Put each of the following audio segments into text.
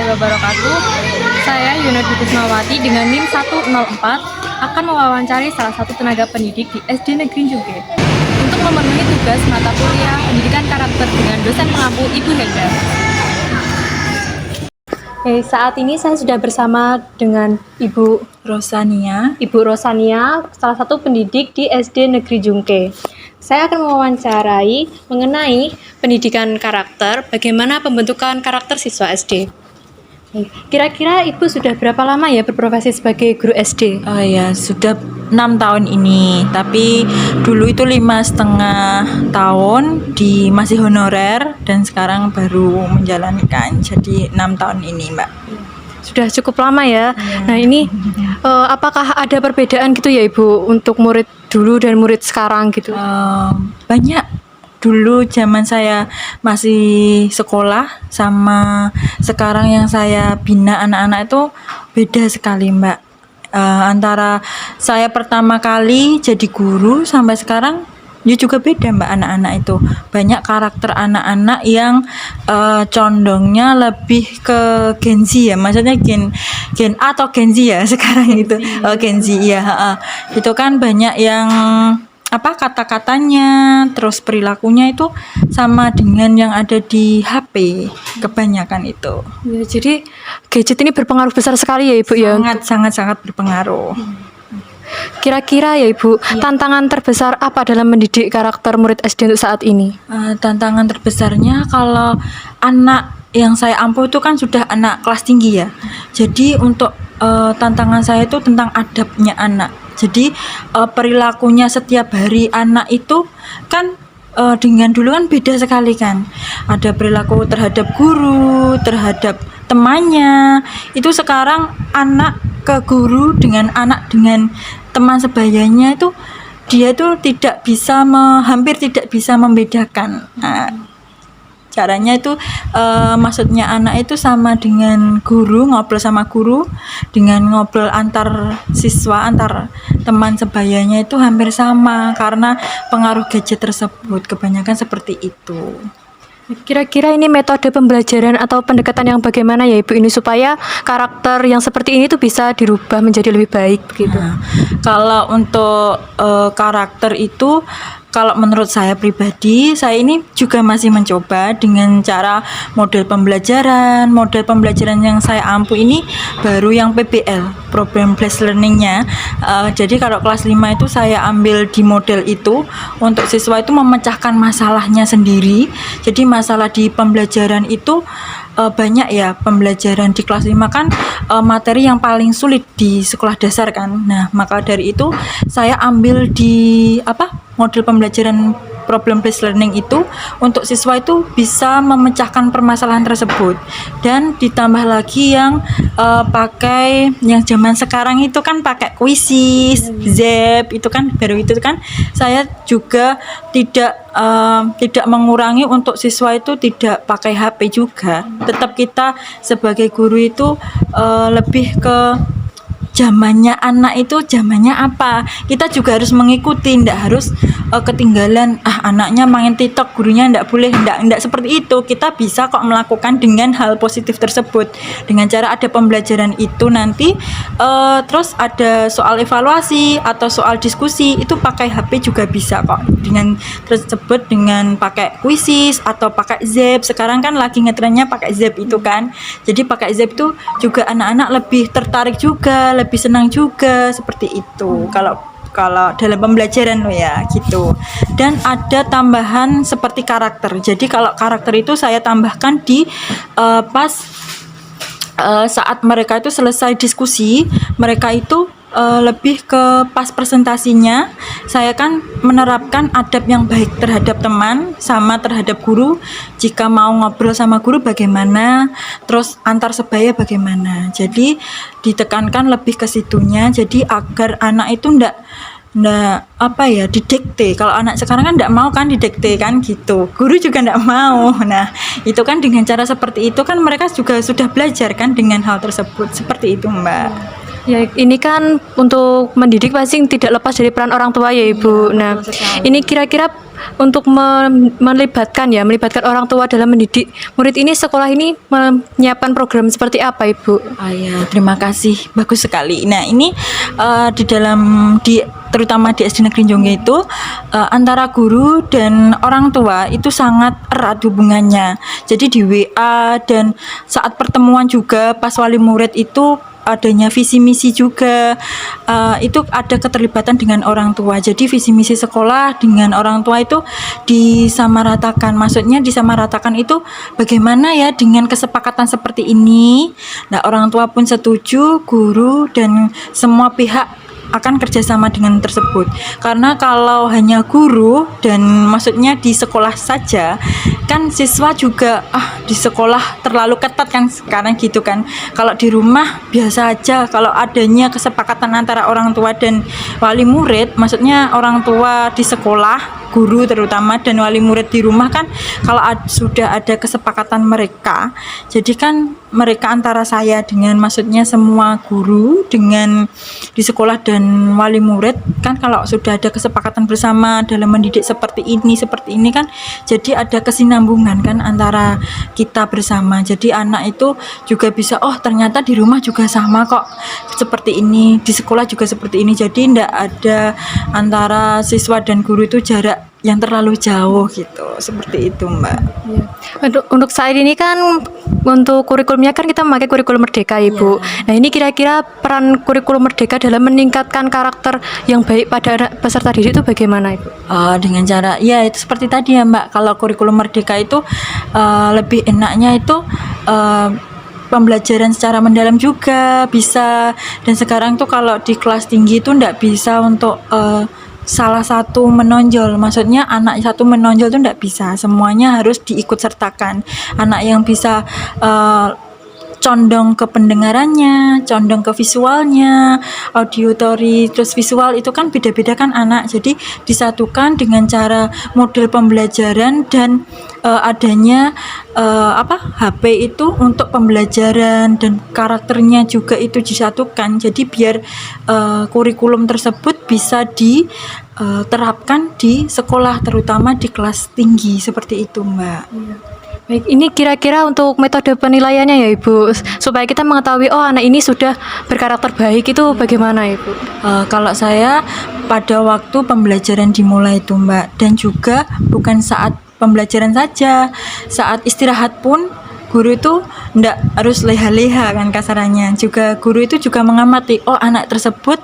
warahmatullahi wabarakatuh. Saya Yunadi Kusmawati dengan NIM 104 akan mewawancari salah satu tenaga pendidik di SD Negeri Jungke untuk memenuhi tugas mata kuliah pendidikan karakter dengan dosen pengampu Ibu Henda. Saat ini saya sudah bersama dengan Ibu Rosania, salah satu pendidik di SD Negeri Jungke. Saya akan mewawancarai mengenai pendidikan karakter, bagaimana pembentukan karakter siswa SD. Kira-kira Ibu sudah berapa lama ya berprofesi sebagai guru SD? oh ya sudah 6 tahun ini, tapi dulu itu 5,5 tahun di masih honorer dan sekarang baru menjalankan, jadi 6 tahun ini Mbak. Sudah cukup lama ya. Nah ini apakah ada perbedaan gitu ya Ibu untuk murid dulu dan murid sekarang gitu? Banyak. Dulu zaman saya masih sekolah sama sekarang yang saya bina anak-anak itu beda sekali Mbak. Antara saya pertama kali jadi guru sampai sekarang ya juga beda Mbak. Anak-anak itu banyak karakter anak-anak yang condongnya lebih ke Gen Z ya, maksudnya Gen A atau Gen Z ya sekarang itu Gen Z ya. Itu kan banyak yang kata-katanya, terus perilakunya itu sama dengan yang ada di HP kebanyakan itu. Ya, jadi gadget ini berpengaruh besar sekali ya Ibu ya. Sangat berpengaruh. Kira-kira ya Ibu, tantangan terbesar apa dalam mendidik karakter murid SD untuk saat ini? Tantangan terbesarnya kalau anak yang saya ampuh itu kan sudah anak kelas tinggi ya. Jadi untuk tantangan saya itu tentang adabnya anak. Jadi perilakunya setiap hari anak itu kan dengan dulu kan beda sekali kan. Ada perilaku terhadap guru, terhadap temannya. Itu sekarang anak ke guru dengan anak dengan teman sebayanya itu dia itu hampir tidak bisa membedakan. Caranya itu maksudnya anak itu sama dengan guru, ngobrol sama guru, dengan ngobrol antar siswa, antar teman sebayanya itu hampir sama karena pengaruh gadget tersebut, kebanyakan seperti itu. Kira-kira ini metode pembelajaran atau pendekatan yang bagaimana ya Ibu ini supaya karakter yang seperti ini tuh bisa dirubah menjadi lebih baik begitu? Kalau untuk karakter itu, kalau menurut saya pribadi, saya ini juga masih mencoba dengan cara model pembelajaran yang saya ampuh ini baru yang PBL, Problem Based Learning-nya. Jadi kalau kelas 5 itu saya ambil di model itu untuk siswa itu memecahkan masalahnya sendiri. Jadi masalah di pembelajaran itu banyak ya, pembelajaran di kelas 5 kan materi yang paling sulit di sekolah dasar kan. Nah, maka dari itu saya ambil di model pembelajaran problem based learning itu untuk siswa itu bisa memecahkan permasalahan tersebut. Dan ditambah lagi yang pakai yang zaman sekarang itu kan pakai quizzes, Zep itu kan baru itu kan saya juga tidak mengurangi untuk siswa itu tidak pakai HP juga. Tetap kita sebagai guru itu lebih ke zamannya anak itu zamannya apa, kita juga harus mengikuti, ndak harus ketinggalan anaknya main TikTok gurunya ndak boleh, ndak seperti itu. Kita bisa kok melakukan dengan hal positif tersebut dengan cara ada pembelajaran itu nanti terus ada soal evaluasi atau soal diskusi itu pakai HP juga bisa kok dengan tersebut, dengan pakai quizzes atau pakai Zep. Sekarang kan lagi ngetrennya pakai Zep itu kan, jadi pakai Zep itu juga anak-anak lebih tertarik juga, lebih senang juga seperti itu kalau dalam pembelajaran ya gitu. Dan ada tambahan seperti karakter. Jadi kalau karakter itu saya tambahkan di pas saat mereka itu selesai diskusi, mereka itu lebih ke pas presentasinya saya kan menerapkan adab yang baik terhadap teman sama terhadap guru. Jika mau ngobrol sama guru bagaimana, terus antar sebaya bagaimana. Jadi ditekankan lebih ke situnya, jadi agar anak itu ndak didikte. Kalau anak sekarang kan ndak mau kan didikte kan gitu, guru juga ndak mau. Nah itu kan dengan cara seperti itu kan mereka juga sudah belajar kan dengan hal tersebut, seperti itu Mbak. Ya, ini kan untuk mendidik pasti tidak lepas dari peran orang tua ya Ibu. Nah, ini kira-kira untuk melibatkan orang tua dalam mendidik murid ini, sekolah ini menyiapkan program seperti apa, Ibu? Ya, terima kasih, bagus sekali. Nah, ini terutama di SD Negeri Jongge itu antara guru dan orang tua itu sangat erat hubungannya. Jadi di WA dan saat pertemuan juga pas wali murid itu adanya visi misi juga, itu ada keterlibatan dengan orang tua. Jadi visi misi sekolah dengan orang tua itu disamaratakan. Maksudnya disamaratakan itu bagaimana ya dengan kesepakatan seperti ini. Nah, orang tua pun setuju, guru dan semua pihak akan kerjasama dengan tersebut. Karena kalau hanya guru dan maksudnya di sekolah saja, kan siswa juga di sekolah terlalu ketat kan sekarang gitu kan. Kalau di rumah biasa aja. Kalau adanya kesepakatan antara orang tua dan wali murid, maksudnya orang tua di sekolah, guru terutama, dan wali murid di rumah kan, kalau sudah ada kesepakatan mereka, jadi kan mereka antara saya dengan maksudnya semua guru dengan di sekolah dan wali murid kan, kalau sudah ada kesepakatan bersama dalam mendidik seperti ini kan, jadi ada kesinambungan kan antara kita bersama. Jadi anak itu juga bisa, oh ternyata di rumah juga sama kok seperti ini, di sekolah juga seperti ini. Jadi tidak ada antara siswa dan guru itu jarak yang terlalu jauh gitu, seperti itu, Mbak. Untuk saat ini kan untuk kurikulumnya kan kita memakai kurikulum Merdeka, Ibu. Nah, ini kira-kira peran kurikulum Merdeka dalam meningkatkan karakter yang baik pada anak peserta didik itu bagaimana, Ibu? Dengan cara itu seperti tadi ya, Mbak. Kalau kurikulum Merdeka itu lebih enaknya itu pembelajaran secara mendalam juga bisa. Dan sekarang tuh kalau di kelas tinggi itu enggak bisa untuk salah satu menonjol, maksudnya anak satu menonjol itu enggak bisa, semuanya harus diikut sertakan. Anak yang bisa condong ke pendengarannya, condong ke visualnya, auditory, terus visual itu kan beda-beda kan anak. Jadi disatukan dengan cara model pembelajaran dan adanya HP itu untuk pembelajaran dan karakternya juga itu disatukan. Jadi biar kurikulum tersebut bisa diterapkan di sekolah, terutama di kelas tinggi seperti itu, Mbak. Baik, ini kira-kira untuk metode penilaiannya ya, Ibu, supaya kita mengetahui anak ini sudah berkarakter baik itu bagaimana, Ibu? Kalau saya pada waktu pembelajaran dimulai itu, Mbak, dan juga bukan saat pembelajaran saja, saat istirahat pun guru itu ndak harus leha-leha kan kasarannya. Juga guru itu juga mengamati, anak tersebut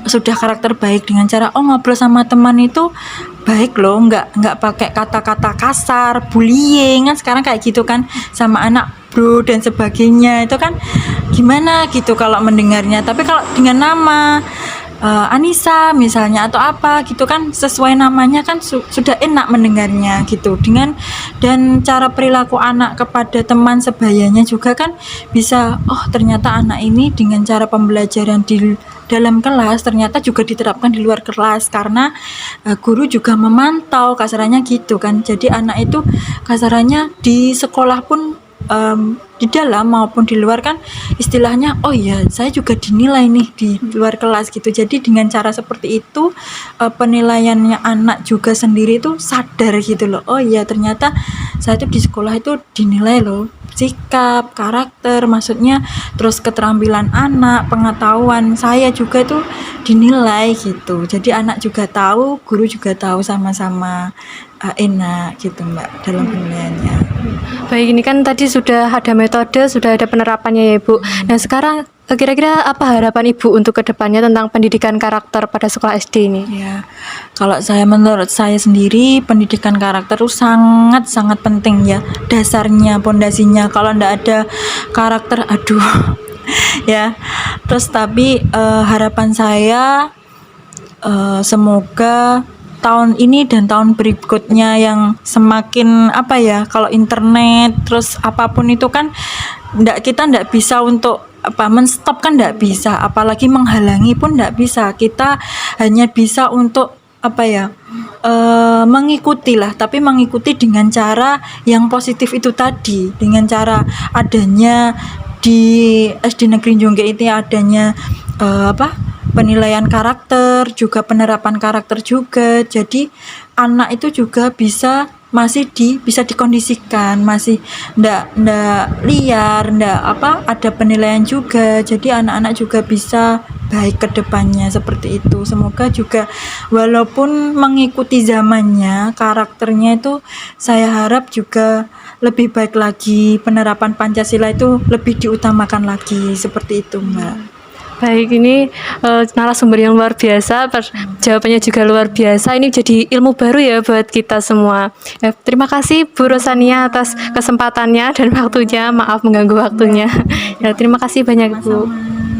sudah karakter baik dengan cara ngobrol sama teman itu baik loh, nggak pakai kata-kata kasar, bullying kan sekarang kayak gitu kan, sama anak bro dan sebagainya, itu kan gimana gitu kalau mendengarnya. Tapi kalau dengan nama Anissa misalnya atau apa gitu kan, sesuai namanya kan sudah enak mendengarnya gitu. Dan cara perilaku anak kepada teman sebayanya juga kan bisa, ternyata anak ini dengan cara pembelajaran di dalam kelas ternyata juga diterapkan di luar kelas, karena guru juga memantau kasarannya gitu kan. Jadi anak itu kasarannya di sekolah pun di dalam maupun di luar kan istilahnya, saya juga dinilai nih di luar kelas gitu. Jadi dengan cara seperti itu penilaiannya anak juga sendiri itu sadar gitu loh, ternyata saya itu di sekolah itu dinilai loh, sikap, karakter, maksudnya terus keterampilan anak, pengetahuan saya juga itu dinilai gitu. Jadi anak juga tahu, guru juga tahu, sama-sama enak gitu, Mbak, dalam penilaiannya. Baik, ini kan tadi sudah ada metode, sudah ada penerapannya ya, Ibu. Nah, sekarang kira-kira apa harapan Ibu untuk kedepannya tentang pendidikan karakter pada sekolah SD ini? Ya, kalau menurut saya sendiri pendidikan karakter itu sangat-sangat penting ya, dasarnya, pondasinya. Kalau ndak ada karakter, ya. Terus tapi harapan saya semoga tahun ini dan tahun berikutnya yang semakin kalau internet terus apapun itu kan kita ndak bisa untuk menstop kan, ndak bisa, apalagi menghalangi pun ndak bisa. Kita hanya bisa untuk mengikuti lah, tapi mengikuti dengan cara yang positif itu tadi, dengan cara adanya di SD Negeri Jongge itu adanya penilaian karakter karakter, juga penerapan karakter juga. Jadi anak itu juga bisa dikondisikan, masih ndak liar, ndak ada penilaian juga. Jadi anak-anak juga bisa baik ke depannya seperti itu. Semoga juga walaupun mengikuti zamannya, karakternya itu saya harap juga lebih baik lagi, penerapan Pancasila itu lebih diutamakan lagi seperti itu, Mbak. Baik, ini narasumber yang luar biasa, jawabannya juga luar biasa. Ini jadi ilmu baru ya buat kita semua. Ya, terima kasih Bu Rosania atas kesempatannya dan waktunya. Maaf mengganggu waktunya. Ya, terima kasih banyak Bu. Sama-sama.